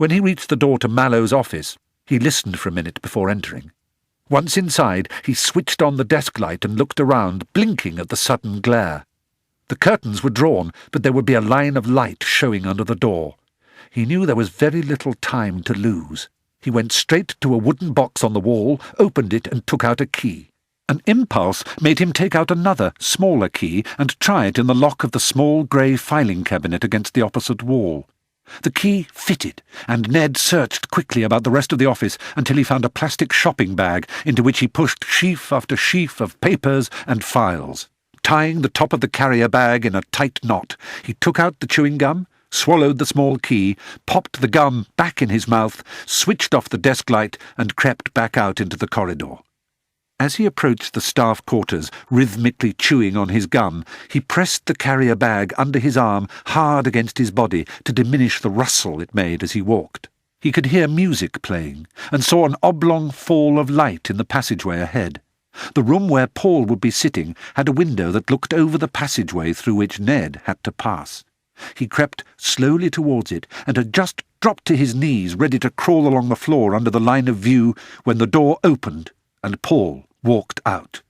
When he reached the door to Mallow's office, he listened for a minute before entering. Once inside, he switched on the desk light and looked around, blinking at the sudden glare. The curtains were drawn, but there would be a line of light showing under the door. He knew there was very little time to lose. He went straight to a wooden box on the wall, opened it and took out a key. An impulse made him take out another, smaller key and try it in the lock of the small grey filing cabinet against the opposite wall. The key fitted, and Ned searched quickly about the rest of the office until he found a plastic shopping bag into which he pushed sheaf after sheaf of papers and files. Tying the top of the carrier bag in a tight knot, he took out the chewing gum, swallowed the small key, popped the gum back in his mouth, switched off the desk light, and crept back out into the corridor. As he approached the staff quarters, rhythmically chewing on his gum, he pressed the carrier bag under his arm hard against his body to diminish the rustle it made as he walked. He could hear music playing, and saw an oblong fall of light in the passageway ahead. The room where Paul would be sitting had a window that looked over the passageway through which Ned had to pass. He crept slowly towards it, and had just dropped to his knees, ready to crawl along the floor under the line of view, when the door opened, and Paul walked out.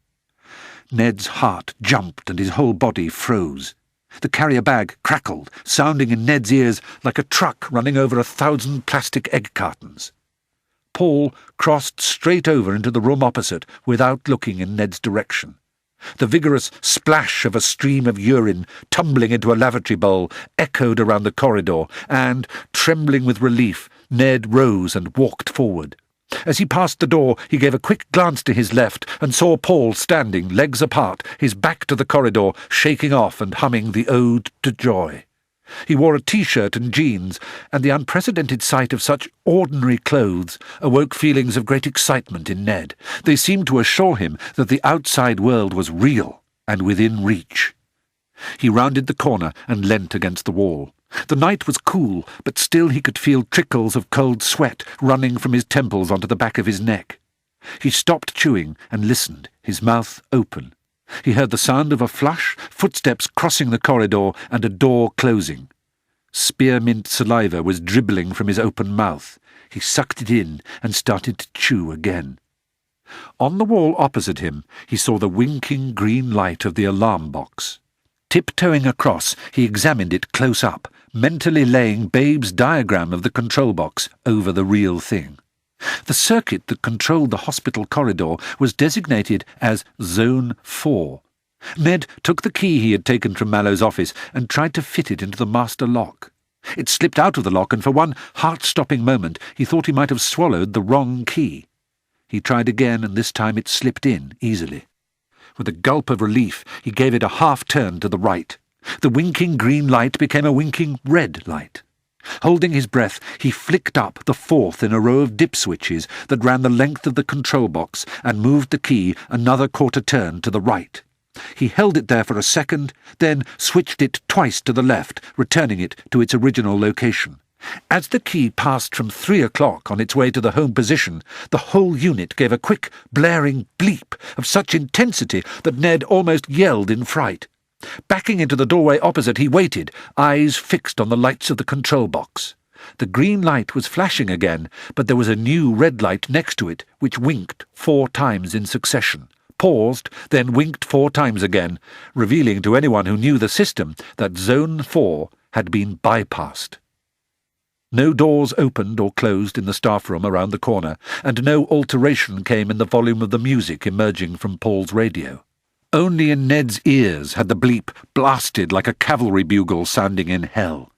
Ned's heart jumped and his whole body froze. The carrier bag crackled, sounding in Ned's ears like a truck running over 1,000 plastic egg cartons. Paul crossed straight over into the room opposite without looking in Ned's direction. The vigorous splash of a stream of urine tumbling into a lavatory bowl echoed around the corridor, and, trembling with relief, Ned rose and walked forward. As he passed the door, he gave a quick glance to his left and saw Paul standing, legs apart, his back to the corridor, shaking off and humming the Ode to Joy. He wore a T-shirt and jeans, and the unprecedented sight of such ordinary clothes awoke feelings of great excitement in Ned. They seemed to assure him that the outside world was real and within reach. He rounded the corner and leant against the wall. The night was cool, but still he could feel trickles of cold sweat running from his temples onto the back of his neck. He stopped chewing and listened, his mouth open. He heard the sound of a flush, footsteps crossing the corridor, and a door closing. Spearmint saliva was dribbling from his open mouth. He sucked it in and started to chew again. On the wall opposite him, he saw the winking green light of the alarm box. Tiptoeing across, he examined it close up, mentally laying Babe's diagram of the control box over the real thing. The circuit that controlled the hospital corridor was designated as Zone 4. Ned took the key he had taken from Mallow's office and tried to fit it into the master lock. It slipped out of the lock, and for one heart-stopping moment he thought he might have swallowed the wrong key. He tried again, and this time it slipped in easily. With a gulp of relief, he gave it a half-turn to the right. The winking green light became a winking red light. Holding his breath, he flicked up the fourth in a row of dip switches that ran the length of the control box and moved the key another quarter turn to the right. He held it there for a second, then switched it twice to the left, returning it to its original location. As the key passed from 3 o'clock on its way to the home position, the whole unit gave a quick, blaring bleep of such intensity that Ned almost yelled in fright. Backing into the doorway opposite, he waited, eyes fixed on the lights of the control box. The green light was flashing again, but there was a new red light next to it, which winked 4 times in succession, paused, then winked 4 times again, revealing to anyone who knew the system that Zone 4 had been bypassed. No doors opened or closed in the staff room around the corner, and no alteration came in the volume of the music emerging from Paul's radio. Only in Ned's ears had the bleep blasted like a cavalry bugle sounding in hell.